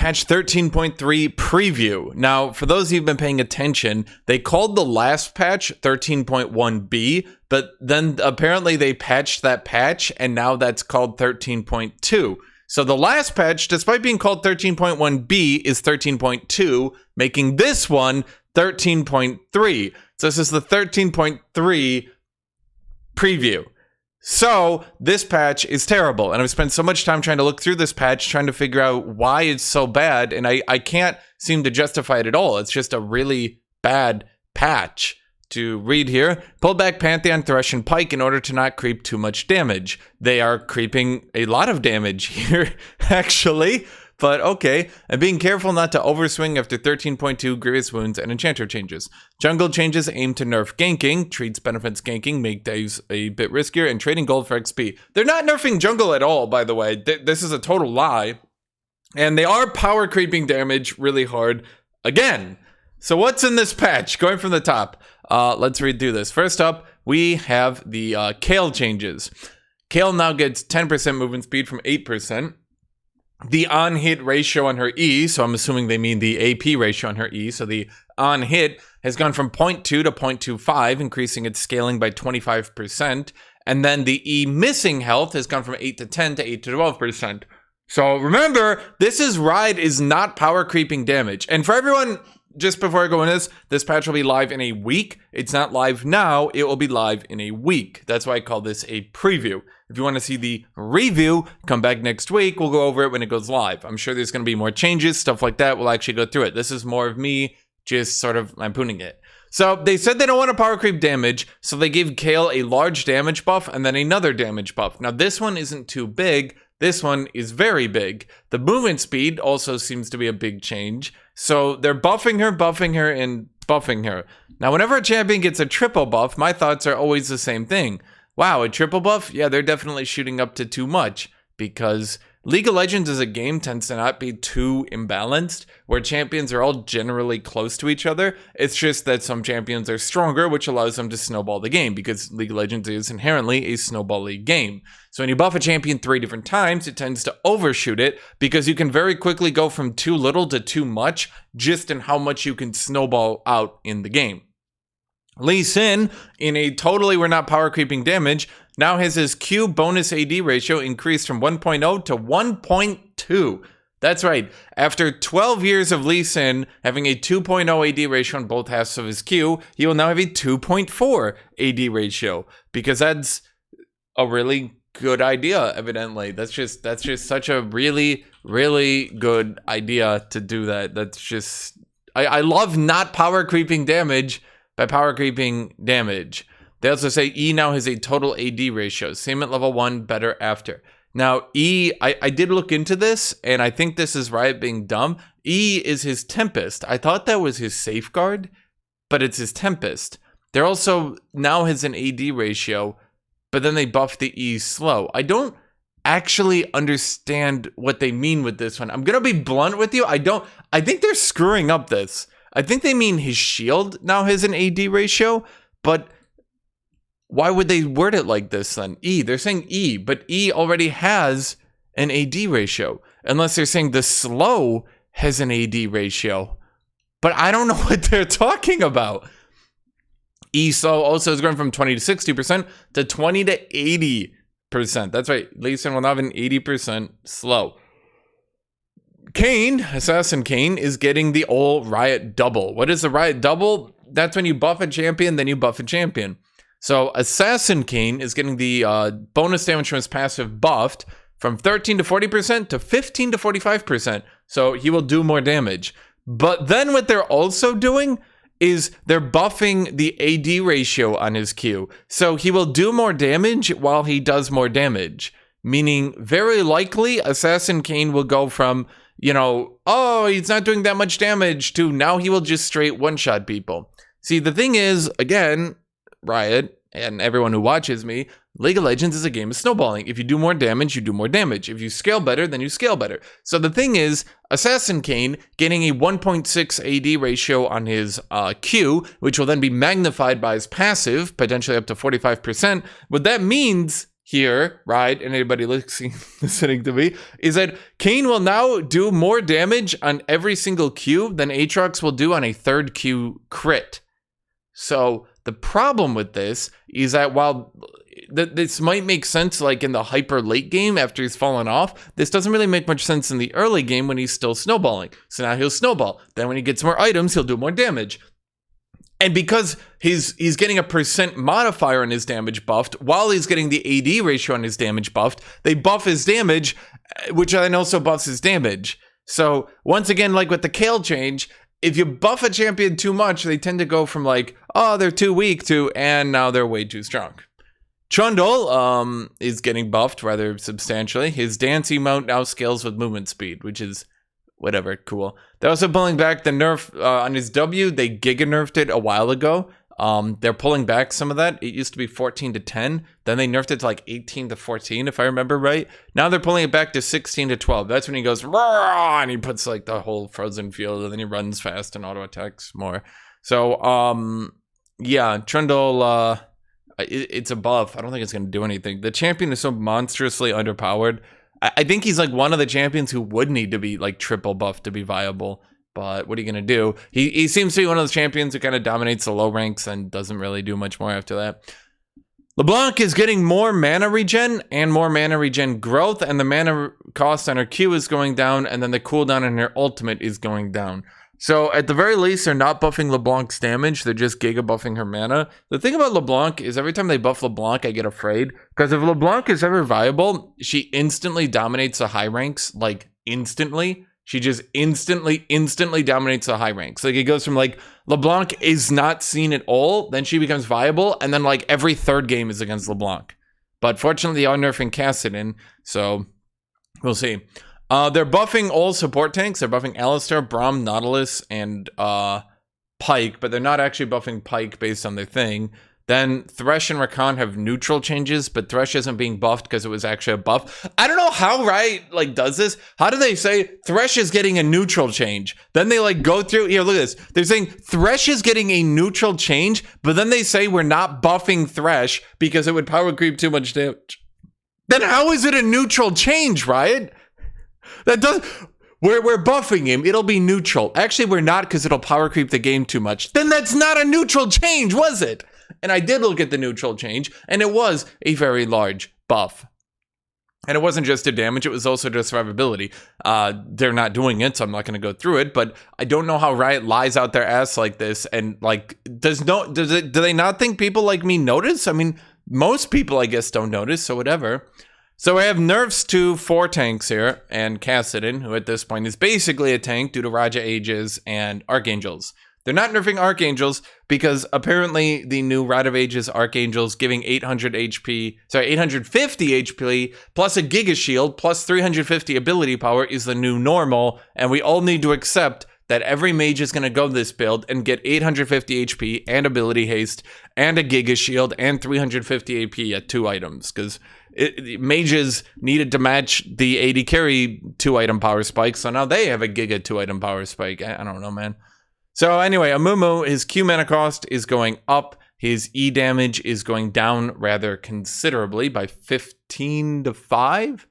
Patch 13.3 preview. Now, for those of you who've been paying attention, they called the last patch 13.1b, but then apparently they patched that patch, and now that's called 13.2. So the last patch, despite being called 13.1b, is 13.2, making this one 13.3. So this is the 13.3 preview. So this patch is terrible, and I've spent so much time trying to look through this patch, trying to figure out why it's so bad, and I can't seem to justify it at all. It's just a really bad patch. To read here, pull back Pantheon, Thresh, and Pike in order to not creep too much damage. They are creeping a lot of damage here, actually. But okay, and being careful not to overswing after 13.2 Grievous Wounds and Enchanter changes. Jungle changes aim to nerf ganking, treats benefits ganking, make days a bit riskier, and trading gold for XP. They're not nerfing jungle at all, by the way. This is a total lie. And they are power creeping damage really hard again. So what's in this patch? Going from the top, let's read through this. First up, we have the Kayle changes. Kayle now gets 10% movement speed from 8%. The on-hit ratio on her E, so I'm assuming they mean the AP ratio on her E, so the on-hit has gone from 0.2 to 0.25, increasing its scaling by 25%, and then the E missing health has gone from 8 to 10 to 8 to 12%. So remember, Riot is not power creeping damage. And for everyone, just before I go into this patch will be live in a week. It's not live now, it will be live in a week. That's why I call this a preview. If you want to see the review, come back next week. We'll go over it when it goes live. I'm sure there's going to be more changes, stuff like that. We'll actually go through it. This is more of me just sort of lampooning it. So they said they don't want to power creep damage, so they gave Kayle a large damage buff and then another damage buff. Now this one isn't too big. This one is very big. The movement speed also seems to be a big change. So they're buffing her, and buffing her. Now whenever a champion gets a triple buff, my thoughts are always the same thing. Wow, a triple buff? Yeah, they're definitely shooting up to too much, because League of Legends as a game tends to not be too imbalanced, where champions are all generally close to each other. It's just that some champions are stronger, which allows them to snowball the game, because League of Legends is inherently a snowball-y game. So when you buff a champion 3 different times, it tends to overshoot it, because you can very quickly go from too little to too much, just in how much you can snowball out in the game. Sin, in a totally we're not power creeping damage, now has his Q bonus AD ratio increased from 1.0 to 1.2. That's right. After 12 years of Sin having a 2.0 AD ratio on both halves of his Q, he will now have a 2.4 AD ratio, because that's a really good idea, evidently. That's just such a really, really good idea to do that. That's just, I love not power creeping damage by power creeping damage. They also say E now has a total AD ratio. Same at level 1, better after. Now, E, I did look into this, and I think this is Riot being dumb. E is his Tempest. I thought that was his Safeguard, but it's his Tempest. There also now has an AD ratio, but then they buffed the E slow. I don't actually understand what they mean with this one. I'm going to be blunt with you. I think they're screwing up this. I think they mean his shield now has an AD ratio, but why would they word it like this then? E, they're saying E, but E already has an AD ratio. Unless they're saying the slow has an AD ratio. But I don't know what they're talking about. E slow also has grown from 20 to 60% to 20 to 80%. That's right. Sin will now have an 80% slow. Kayn, Assassin Kayn, is getting the old Riot double. What is the Riot double? That's when you buff a champion, then you buff a champion. So Assassin Kayn is getting the bonus damage from his passive buffed from 13 to 40% to 15 to 45%. So he will do more damage. But then what they're also doing is they're buffing the AD ratio on his Q. So he will do more damage while he does more damage. Meaning, very likely, Assassin Kayn will go from, oh, he's not doing that much damage, to now he will just straight one-shot people. See, the thing is, again, Riot, and everyone who watches me, League of Legends is a game of snowballing. If you do more damage, you do more damage. If you scale better, then you scale better. So the thing is, Assassin Kayn getting a 1.6 AD ratio on his Q, which will then be magnified by his passive, potentially up to 45%, what that means, here, right, and anybody listening to me, is that Kayn will now do more damage on every single Q than Aatrox will do on a third Q crit. So the problem with this is that while this might make sense like in the hyper late game after he's fallen off, this doesn't really make much sense in the early game when he's still snowballing. So now he'll snowball. Then when he gets more items, he'll do more damage. And because he's getting a percent modifier on his damage buffed, while he's getting the AD ratio on his damage buffed, they buff his damage, which then also buffs his damage. So once again, like with the Kale change, if you buff a champion too much, they tend to go from like, oh, they're too weak to, and now they're way too strong. Trundle is getting buffed rather substantially. His dance emote now scales with movement speed, which is whatever, cool. They're also pulling back the nerf on his W. They giga nerfed it a while ago. They're pulling back some of that. It used to be 14 to 10. Then they nerfed it to like 18 to 14, if I remember right. Now they're pulling it back to 16 to 12. That's when he goes, Rah! And he puts like the whole frozen field, and then he runs fast and auto attacks more. So, yeah, Trundle, it's a buff. I don't think it's going to do anything. The champion is so monstrously underpowered. I think he's like one of the champions who would need to be like triple buffed to be viable. But what are you going to do? He seems to be one of those champions who kind of dominates the low ranks and doesn't really do much more after that. LeBlanc is getting more mana regen and more mana regen growth, and the mana cost on her Q is going down, and then the cooldown on her ultimate is going down. So at the very least, they're not buffing LeBlanc's damage. They're just giga buffing her mana. The thing about LeBlanc is every time they buff LeBlanc, I get afraid. Because if LeBlanc is ever viable, she instantly dominates the high ranks. Like, instantly. She just instantly dominates the high ranks. Like, it goes from, like, LeBlanc is not seen at all. Then she becomes viable. And then, like, every third game is against LeBlanc. But fortunately, they are nerfing Hashinshin. So, we'll see. They're buffing all support tanks. They're buffing Alistar, Braum, Nautilus, and Pyke, but they're not actually buffing Pyke based on their thing. Then Thresh and Rakan have neutral changes, but Thresh isn't being buffed because it was actually a buff. I don't know how Riot like does this. How do they say Thresh is getting a neutral change? Then they like go through, here, look at this. They're saying Thresh is getting a neutral change, but then they say we're not buffing Thresh because it would power creep too much damage. Then how is it a neutral change, Riot? That does. We're buffing him. It'll be neutral. Actually, we're not because it'll power creep the game too much. Then that's not a neutral change, was it? And I did look at the neutral change, and it was a very large buff. And it wasn't just to damage, it was also to survivability. They're not doing it, so I'm not going to go through it, but I don't know how Riot lies out their ass like this, and like, do they not think people like me notice? I mean, most people, I guess, don't notice, so whatever. So I have nerfs to 4 tanks here, and Hashinshin, who at this point is basically a tank due to Raja Ages and Archangels. They're not nerfing Archangels because apparently the new Rite of Ages Archangels giving 850 HP plus a Giga Shield plus 350 ability power is the new normal, and we all need to accept that every mage is going to go this build and get 850 HP and ability haste and a Giga Shield and 350 AP at 2 items, because mages needed to match the AD carry 2-item power spike, so now they have a Giga 2-item power spike. I don't know, man. So anyway, Amumu, his Q mana cost is going up. His E damage is going down rather considerably by 15 to 5?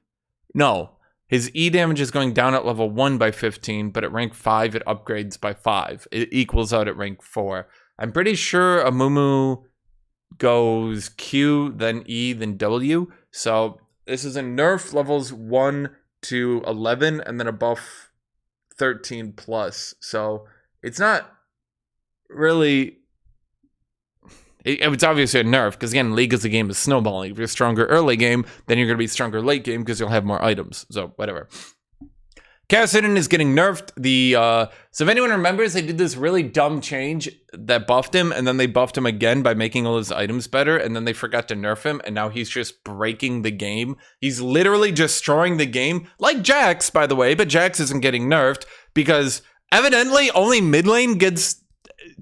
No, his E damage is going down at level 1 by 15, but at rank 5 it upgrades by 5. It equals out at rank 4. I'm pretty sure Amumu goes Q, then E, then W. So this is a nerf levels 1 to 11, and then a buff 13 plus. So it's not really... It's obviously a nerf, because again, League is a game of snowballing. If you're stronger early game, then you're going to be stronger late game, because you'll have more items. So, whatever. Hashinshin is getting nerfed. So if anyone remembers, they did this really dumb change that buffed him, and then they buffed him again by making all his items better, and then they forgot to nerf him, and now he's just breaking the game. He's literally destroying the game, like Jax, by the way, but Jax isn't getting nerfed, because evidently only mid lane gets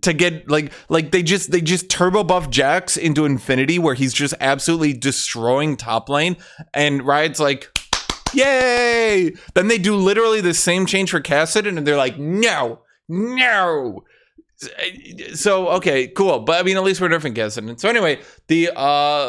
to get, like they just turbo buff Jax into infinity, where he's just absolutely destroying top lane, and Riot's like, yay! Then they do literally the same change for Hashinshin, and they're like, no. So, okay, cool. But I mean, at least we're nerfing Kassadin. So anyway, the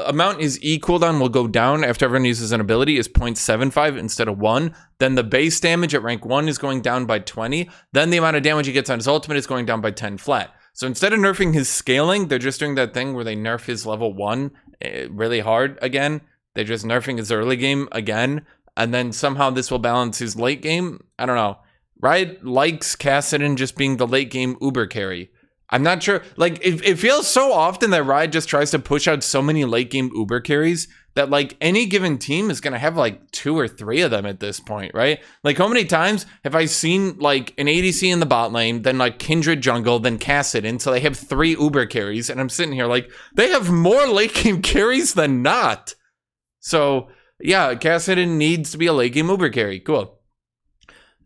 amount his E cooldown will go down after everyone uses an ability is 0.75 instead of 1. Then the base damage at rank 1 is going down by 20. Then the amount of damage he gets on his ultimate is going down by 10 flat. So instead of nerfing his scaling, they're just doing that thing where they nerf his level 1 really hard again. They're just nerfing his early game again. And then somehow this will balance his late game. I don't know. Riot likes Kassadin just being the late game Uber carry. I'm not sure. Like, it feels so often that Riot just tries to push out so many late game Uber carries that, like, any given team is going to have, like, 2 or 3 of them at this point, right? Like, how many times have I seen, like, an ADC in the bot lane, then, like, Kindred jungle, then Kassadin, so they have 3 Uber carries, and I'm sitting here like, they have more late game carries than not. So, yeah, Kassadin needs to be a late game Uber carry. Cool.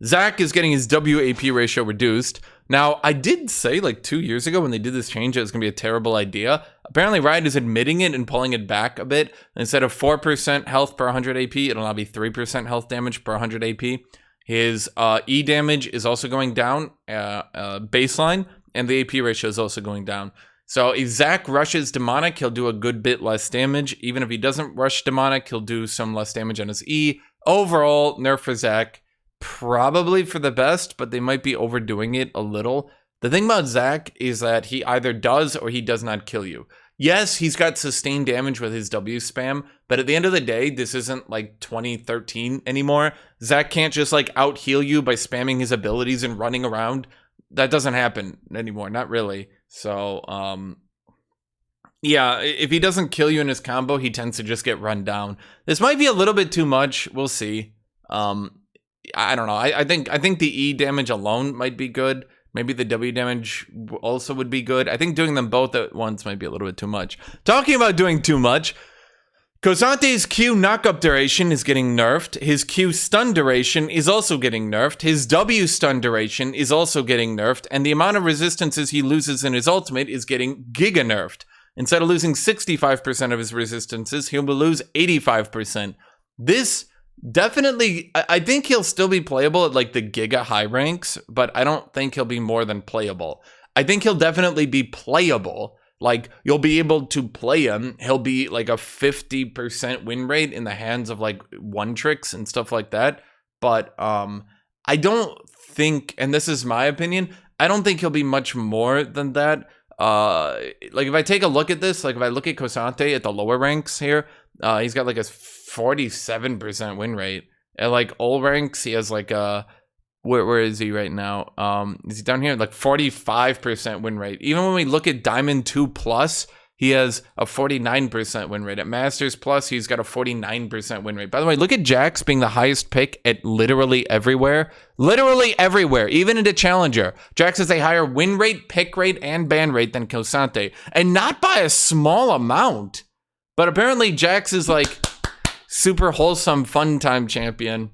Zac is getting his WAP ratio reduced. Now, I did say like 2 years ago when they did this change, it was going to be a terrible idea. Apparently, Riot is admitting it and pulling it back a bit. Instead of 4% health per 100 AP, it'll now be 3% health damage per 100 AP. His E damage is also going down, baseline, and the AP ratio is also going down. So if Zac rushes Demonic, he'll do a good bit less damage. Even if he doesn't rush Demonic, he'll do some less damage on his E. Overall, nerf for Zac. Probably for the best, but they might be overdoing it a little. The thing about Zac is that he either does or he does not kill you. Yes, he's got sustained damage with his W spam, but at the end of the day, this isn't like 2013 anymore. Zac can't just like out heal you by spamming his abilities and running around. That doesn't happen anymore, not really. So, yeah, if he doesn't kill you in his combo, he tends to just get run down. This might be a little bit too much. We'll see. I don't know. I think the E damage alone might be good. Maybe the W damage also would be good. I think doing them both at once might be a little bit too much. Talking about doing too much, K'Sante's Q knockup duration is getting nerfed. His Q stun duration is also getting nerfed. His W stun duration is also getting nerfed. And the amount of resistances he loses in his ultimate is getting giga nerfed. Instead of losing 65% of his resistances, he will lose 85%. This definitely, I think he'll still be playable at like the giga high ranks, but I don't think he'll be more than playable. I think he'll definitely be playable. Like, you'll be able to play him. He'll be like a 50% win rate in the hands of like one tricks and stuff like that. But I don't think, and this is my opinion, I don't think he'll be much more than that. Like if I take a look at this, like if I look at K'Sante at the lower ranks here, he's got like a 47% win rate. At like all ranks, he has like a where is he right now? Is he down here? Like 45% win rate. Even when we look at Diamond 2 Plus, he has a 49% win rate. At Masters Plus, he's got a 49% win rate. By the way, look at Jax being the highest pick at literally everywhere. Literally everywhere, even into Challenger. Jax has a higher win rate, pick rate, and ban rate than K'Sante. And not by a small amount. But apparently Jax is like super wholesome fun time champion.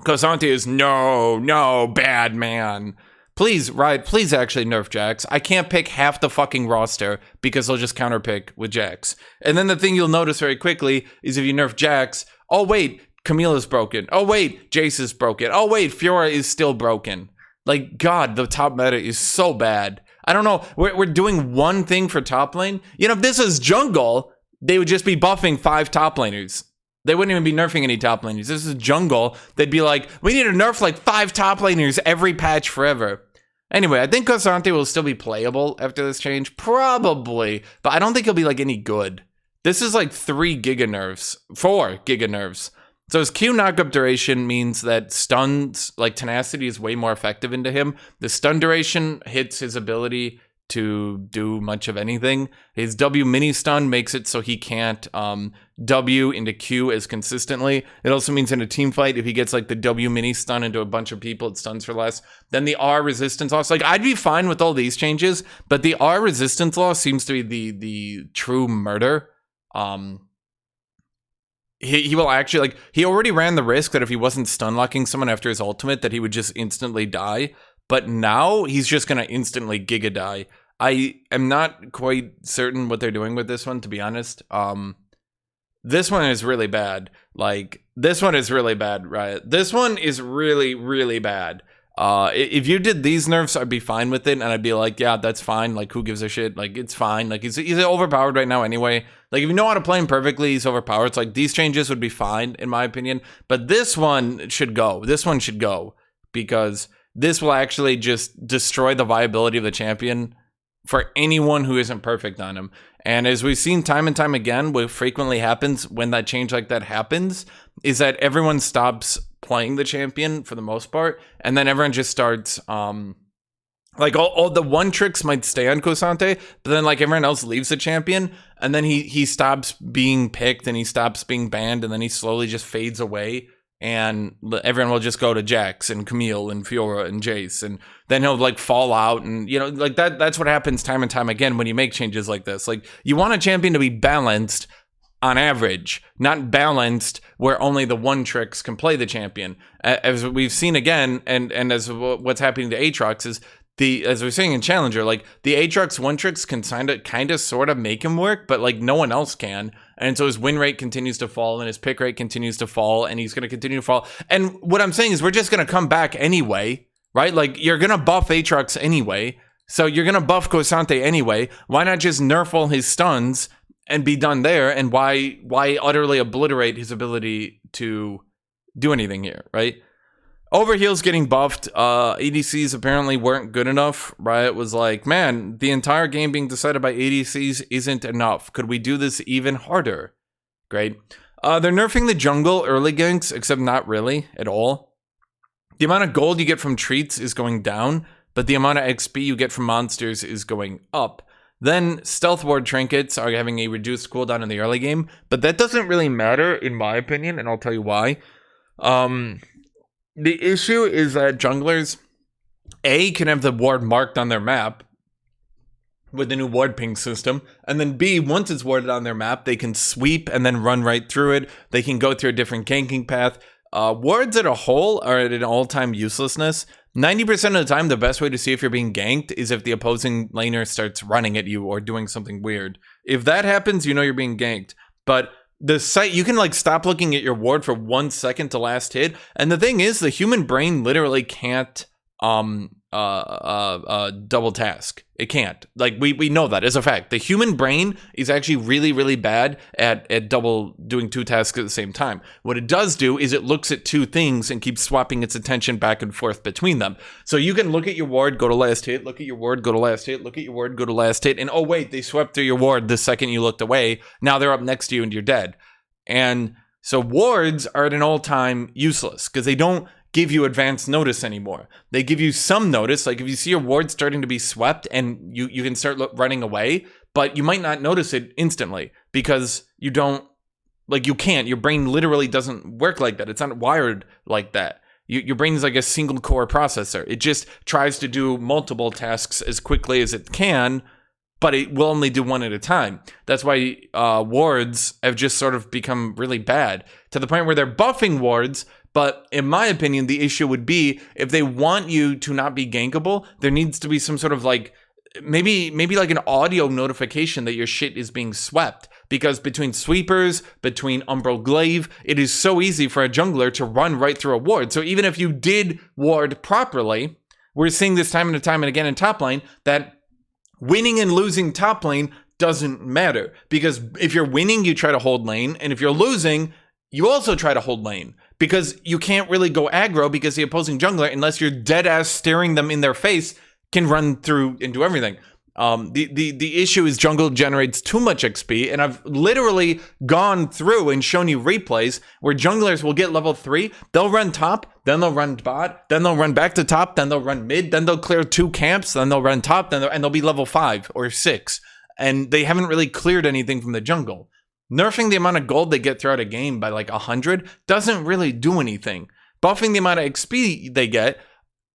K'Sante is no, bad man. Please, Riot, please actually nerf Jax. I can't pick half the fucking roster because they'll just counterpick with Jax. And then the thing you'll notice very quickly is if you nerf Jax, oh wait, Camilla's broken. Oh wait, Jace is broken. Oh wait, Fiora is still broken. Like, God, the top meta is so bad. I don't know, we're doing one thing for top lane. You know, if this is jungle, they would just be buffing 5 top laners. They wouldn't even be nerfing any top laners. This is jungle. They'd be like, we need to nerf like 5 top laners every patch forever. Anyway, I think K'Sante will still be playable after this change. Probably. But I don't think he'll be like any good. This is like 3 giga nerfs. 4 giga nerfs. So his Q knockup duration means that stuns, like Tenacity, is way more effective into him. The stun duration hits his ability to do much of anything. His W mini stun makes it so he can't W into Q as consistently. It also means in a team fight, if he gets like the W mini stun into a bunch of people, it stuns for less. Then the R resistance loss, like I'd be fine with all these changes, but the R resistance loss seems to be the true murder. He will actually, like, he already ran the risk that if he wasn't stun locking someone after his ultimate, that he would just instantly die. But now he's just going to instantly giga die. I am not quite certain what they're doing with this one, to be honest. This one is really bad. Like, this one is really bad, Riot. This one is really, really bad. If you did these nerfs, I'd be fine with it, and I'd be like, yeah, that's fine. Like, who gives a shit? Like, it's fine. Like, he's overpowered right now anyway. Like, if you know how to play him perfectly, he's overpowered. It's like, these changes would be fine, in my opinion. But this one should go. This one should go, because this will actually just destroy the viability of the champion for anyone who isn't perfect on him. And as we've seen time and time again, what frequently happens when that change like that happens is that everyone stops playing the champion for the most part, and then everyone just starts like all the one tricks might stay on Kosante, but then like everyone else leaves the champion, and then he stops being picked and he stops being banned, and then he slowly just fades away, and everyone will just go to Jax and Camille and Fiora and Jace, and then he'll like fall out, and you know, like that's what happens time and time again when you make changes like this. Like, you want a champion to be balanced on average, not balanced where only the one tricks can play the champion. As we've seen again, and as what's happening to Aatrox is, as we're saying in Challenger, like the Aatrox one tricks can kind of sort of make him work, but like no one else can. And so his win rate continues to fall, and his pick rate continues to fall, and he's going to continue to fall. And what I'm saying is, we're just going to come back anyway, right? Like, you're going to buff Aatrox anyway, so you're going to buff Kosante anyway. Why not just nerf all his stuns and be done there? And why utterly obliterate his ability to do anything here, right? Overheal's getting buffed. ADCs apparently weren't good enough. Riot was like, man, the entire game being decided by ADCs isn't enough. Could we do this even harder? Great. They're nerfing the jungle early ganks, except not really at all. The amount of gold you get from treats is going down, but the amount of XP you get from monsters is going up. Then stealth ward trinkets are having a reduced cooldown in the early game, but that doesn't really matter in my opinion, and I'll tell you why. The issue is that junglers, A, can have the ward marked on their map with the new ward ping system, and then B, once it's warded on their map, they can sweep and then run right through it. They can go through a different ganking path. Wards at a whole are at an all-time uselessness. 90% of the time, the best way to see if you're being ganked is if the opposing laner starts running at you or doing something weird. If that happens, you know you're being ganked. But the site, you can like stop looking at your ward for 1 second to last hit, and the thing is, the human brain literally can't double task. It can't. Like, we know that as a fact. The human brain is actually really, really bad at doing two tasks at the same time. What it does do is it looks at two things and keeps swapping its attention back and forth between them. So you can look at your ward, go to last hit, look at your ward, go to last hit, look at your ward, go to last hit, and oh wait, they swept through your ward the second you looked away. Now they're up next to you and you're dead. And so wards are at an all-time useless because they don't give you advance notice anymore. They give you some notice, like if you see your ward starting to be swept and you can start running away, but you might not notice it instantly because you don't, like you can't, your brain literally doesn't work like that. It's not wired like that. Your brain is like a single core processor. It just tries to do multiple tasks as quickly as it can, but it will only do one at a time. That's why wards have just sort of become really bad to the point where they're buffing wards. But in my opinion, the issue would be if they want you to not be gankable, there needs to be some sort of like, maybe like an audio notification that your shit is being swept. Because between sweepers, between Umbral Glaive, it is so easy for a jungler to run right through a ward. So even if you did ward properly, we're seeing this time and time and again in top lane, that winning and losing top lane doesn't matter. Because if you're winning, you try to hold lane. And if you're losing, you also try to hold lane. Because you can't really go aggro because the opposing jungler, unless you're dead ass staring them in their face, can run through and do everything. The issue is jungle generates too much XP, and I've literally gone through and shown you replays where junglers will get level 3, they'll run top, then they'll run bot, then they'll run back to top, then they'll run mid, then they'll clear 2 camps, then they'll run top, and they'll be level 5 or 6, and they haven't really cleared anything from the jungle. Nerfing the amount of gold they get throughout a game by like 100 doesn't really do anything. Buffing the amount of XP they get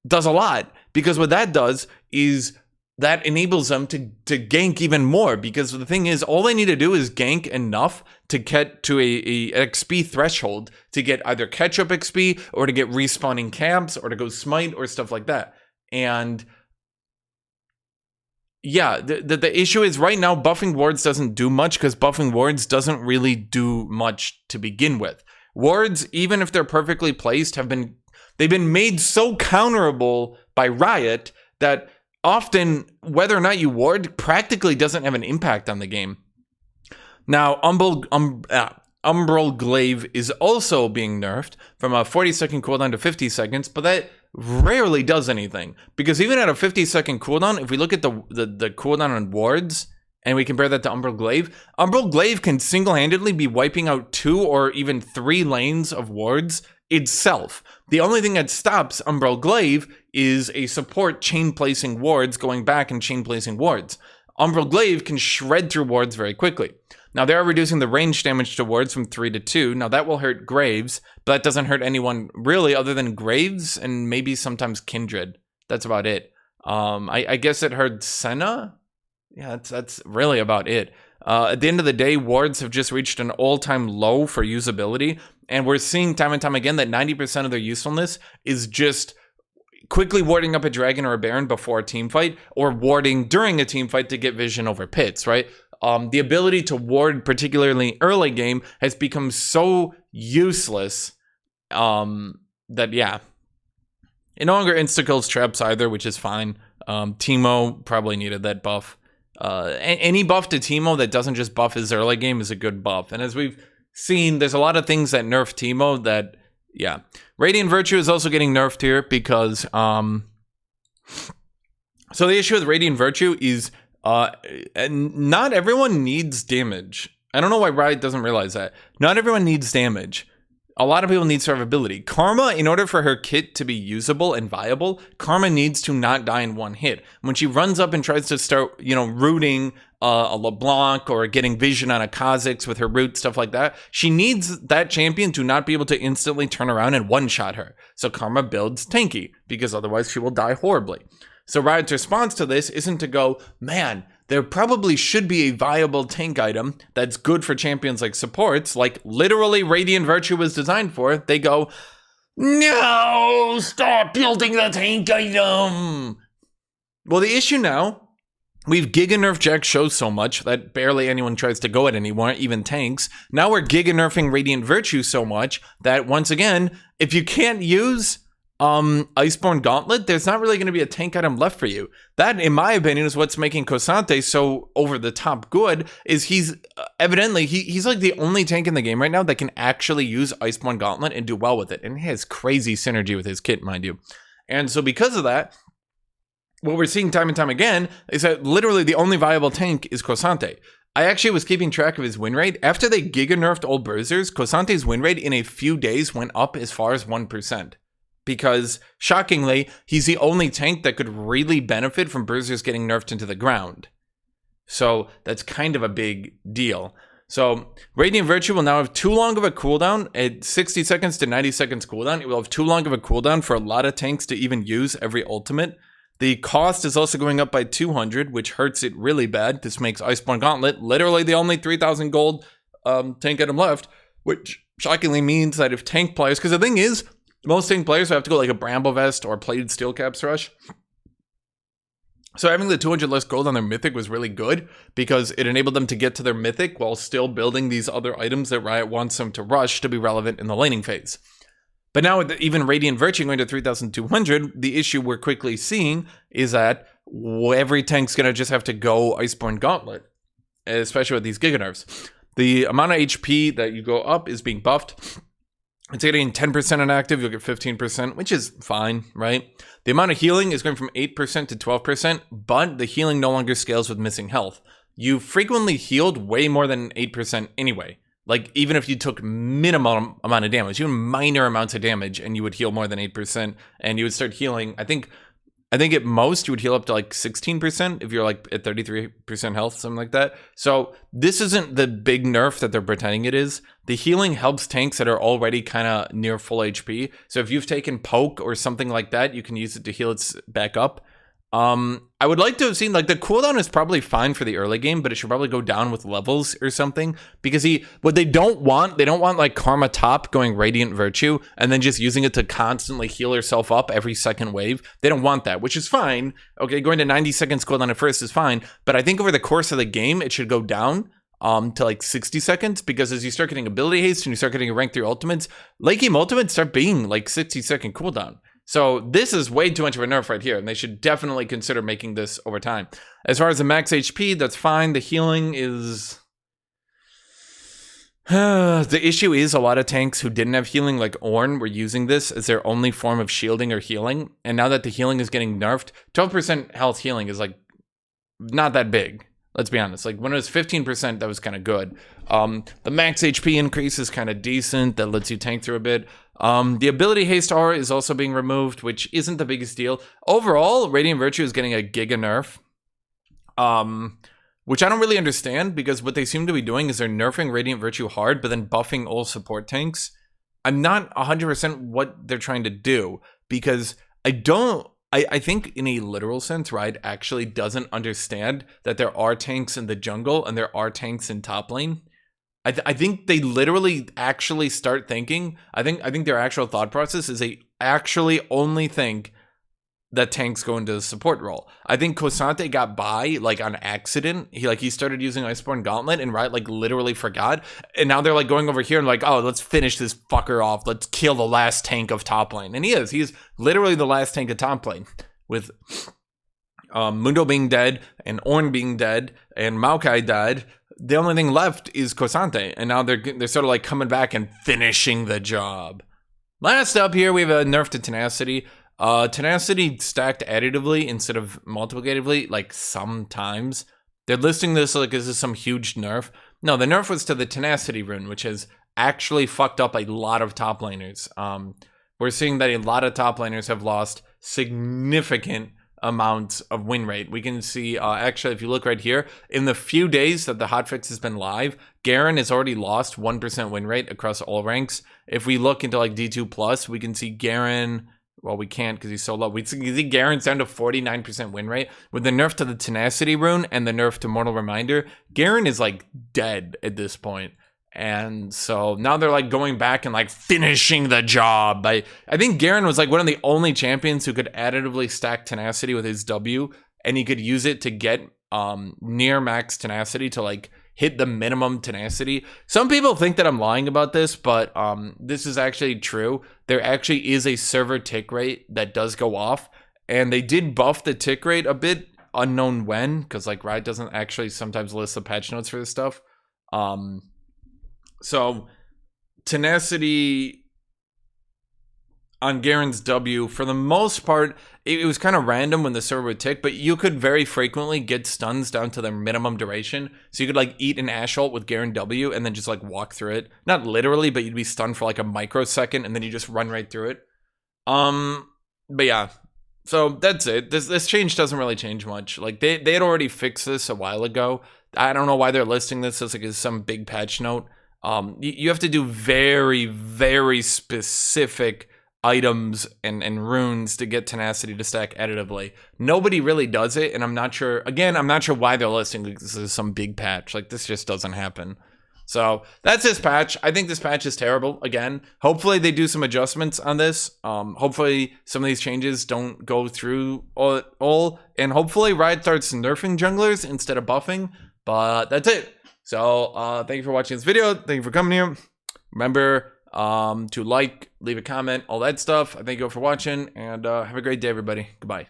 does a lot, because what that does is that enables them to gank even more, because the thing is, all they need to do is gank enough to get to a XP threshold to get either catch-up XP or to get respawning camps or to go smite or stuff like that. And yeah, the issue is right now buffing wards doesn't do much because buffing wards doesn't really do much to begin with. Wards, even if they're perfectly placed, have been They've been made so counterable by Riot that often whether or not you ward practically doesn't have an impact on the game. Now, Umbral Glaive is also being nerfed from a 40-second cooldown to 50 seconds, but that rarely does anything. Because even at a 50-second cooldown, if we look at the cooldown on wards, and we compare that to Umbral Glaive can single-handedly be wiping out 2 or even 3 lanes of wards itself. The only thing that stops Umbral Glaive is a support chain-placing wards going back and chain-placing wards. Umbral Glaive can shred through wards very quickly. Now, they are reducing the range damage to wards from 3 to 2. Now, that will hurt Graves, but that doesn't hurt anyone really other than Graves and maybe sometimes Kindred. That's about it. I guess it hurt Senna? Yeah, that's really about it. At the end of the day, wards have just reached an all-time low for usability, and we're seeing time and time again that 90% of their usefulness is just quickly warding up a dragon or a baron before a team fight, or warding during a team fight to get vision over pits, right? The ability to ward, particularly early game, has become so useless that, yeah. It no longer insta-kills traps either, which is fine. Teemo probably needed that buff. Any buff to Teemo that doesn't just buff his early game is a good buff. And as we've seen, there's a lot of things that nerf Teemo that, yeah. Radiant Virtue is also getting nerfed here because, so the issue with Radiant Virtue is, not everyone needs damage. I don't know why Riot doesn't realize that. Not everyone needs damage. A lot of people need survivability. Karma, in order for her kit to be usable and viable, Karma needs to not die in one hit. When she runs up and tries to start, rooting a LeBlanc or getting vision on a Kha'Zix with her root, stuff like that, she needs that champion to not be able to instantly turn around and one-shot her. So Karma builds tanky, because otherwise she will die horribly. So Riot's response to this isn't to go, man, there probably should be a viable tank item that's good for champions like supports, like literally Radiant Virtue was designed for. They go, no, stop building the tank item. Well, the issue now, we've Giga Nerf Jack shows so much that barely anyone tries to go at anymore, even tanks. Now we're Giga Nerfing Radiant Virtue so much that, once again, if you can't use Iceborne Gauntlet, there's not really going to be a tank item left for you. That, in my opinion, is what's making K'Sante so over the top good, is he's evidently, he's like the only tank in the game right now that can actually use Iceborne Gauntlet and do well with it. And he has crazy synergy with his kit, mind you. And so because of that, what we're seeing time and time again is that literally the only viable tank is K'Sante. I actually was keeping track of his win rate. After they giga nerfed old Bruisers, K'Sante's win rate in a few days went up as far as 1%. Because, shockingly, he's the only tank that could really benefit from Bruisers getting nerfed into the ground. So, that's kind of a big deal. So, Radiant Virtue will now have too long of a cooldown. At 60 seconds to 90 seconds cooldown, it will have too long of a cooldown for a lot of tanks to even use every ultimate. The cost is also going up by 200, which hurts it really bad. This makes Iceborne Gauntlet literally the only 3,000 gold tank item left, which shockingly means that if tank players, because the thing is, most tank players have to go like a Bramble Vest or Plated Steel Caps Rush. So having the 200 less gold on their Mythic was really good because it enabled them to get to their Mythic while still building these other items that Riot wants them to rush to be relevant in the laning phase. But now with even Radiant Virtue going to 3,200, the issue we're quickly seeing is that every tank's going to just have to go Iceborne Gauntlet, especially with these Giga Nerfs. The amount of HP that you go up is being buffed. It's getting 10% inactive, you'll get 15%, which is fine, right? The amount of healing is going from 8% to 12%, but the healing no longer scales with missing health. You frequently healed way more than 8% anyway. Like, even if you took minimum amount of damage, even minor amounts of damage, and you would heal more than 8%, and you would start healing, I think at most you would heal up to like 16% if you're like at 33% health, something like that. So this isn't the big nerf that they're pretending it is. The healing helps tanks that are already kind of near full HP. So if you've taken poke or something like that, you can use it to heal it back up. I would like to have seen, like, the cooldown is probably fine for the early game, but it should probably go down with levels or something, because what they don't want like Karma top going Radiant Virtue and then just using it to constantly heal herself up every second wave. They don't want that, which is fine. Okay, going to 90 seconds cooldown at first is fine, but I think over the course of the game, it should go down. to like 60 seconds, because as you start getting ability haste and you start getting rank 3 ultimates, late game ultimates start being like 60-second cooldown. So this is way too much of a nerf right here, and they should definitely consider making this over time. As far as the max HP, that's fine. The healing is... the issue is a lot of tanks who didn't have healing, like Ornn, were using this as their only form of shielding or healing. And now that the healing is getting nerfed, 12% health healing is like not that big. Let's be honest. Like when it was 15%, that was kind of good. The max HP increase is kind of decent. That lets you tank through a bit. The ability haste aura is also being removed, which isn't the biggest deal. Overall, Radiant Virtue is getting a giga nerf. Which I don't really understand, because what they seem to be doing is they're nerfing Radiant Virtue hard, but then buffing all support tanks. I'm not 100% what they're trying to do, because I think in a literal sense, Riot actually doesn't understand that there are tanks in the jungle and there are tanks in top lane. I think they literally actually start thinking, I think their actual thought process is they actually only think that tanks go into the support role. I think K'Sante got by like on accident. He started using Iceborne Gauntlet and Riot like literally forgot. And now they're like going over here and like, oh, let's finish this fucker off. Let's kill the last tank of top lane. And he's literally the last tank of top lane, with Mundo being dead and Ornn being dead and Maokai died. The only thing left is K'Sante, and now they're sort of like coming back and finishing the job. Last up here, we have a nerf to Tenacity. Tenacity stacked additively instead of multiplicatively, like sometimes. They're listing this like this is some huge nerf. No, the nerf was to the Tenacity rune, which has actually fucked up a lot of top laners. We're seeing that a lot of top laners have lost significant amounts of win rate. We can see, actually, if you look right here, in the few days that the hotfix has been live, Garen has already lost 1% win rate across all ranks. If we look into like D2+, we can see Garen... Well, we can't because he's so low. We see Garen's down to 49% win rate. With the nerf to the Tenacity rune and the nerf to Mortal Reminder, Garen is like dead at this point. And so now they're like going back and like finishing the job. I think Garen was like one of the only champions who could additively stack Tenacity with his W, and he could use it to get near max Tenacity to like hit the minimum Tenacity. Some people think that I'm lying about this, but this is actually true. There actually is a server tick rate that does go off, and they did buff the tick rate a bit, unknown when, because like Riot doesn't actually sometimes list the patch notes for this stuff. So Tenacity on Garen's W, for the most part, it was kind of random when the server would tick, but you could very frequently get stuns down to their minimum duration. So you could like eat an Ashe ult with Garen W and then just like walk through it. Not literally, but you'd be stunned for like a microsecond and then you just run right through it. But yeah, so that's it. This change doesn't really change much. Like they had already fixed this a while ago. I don't know why they're listing this as like some big patch note. You have to do very, very specific items and runes to get Tenacity to stack additively. Nobody really does it, and I'm not sure. Again, I'm not sure why they're listing this as some big patch. Like this just doesn't happen. So that's this patch. I think this patch is terrible. Again, hopefully they do some adjustments on this. Hopefully some of these changes don't go through all, and hopefully Riot starts nerfing junglers instead of buffing. But that's it. So thank you for watching this video. Thank you for coming here. Remember to like, leave a comment, all that stuff. I thank you all for watching, and have a great day, everybody. Goodbye.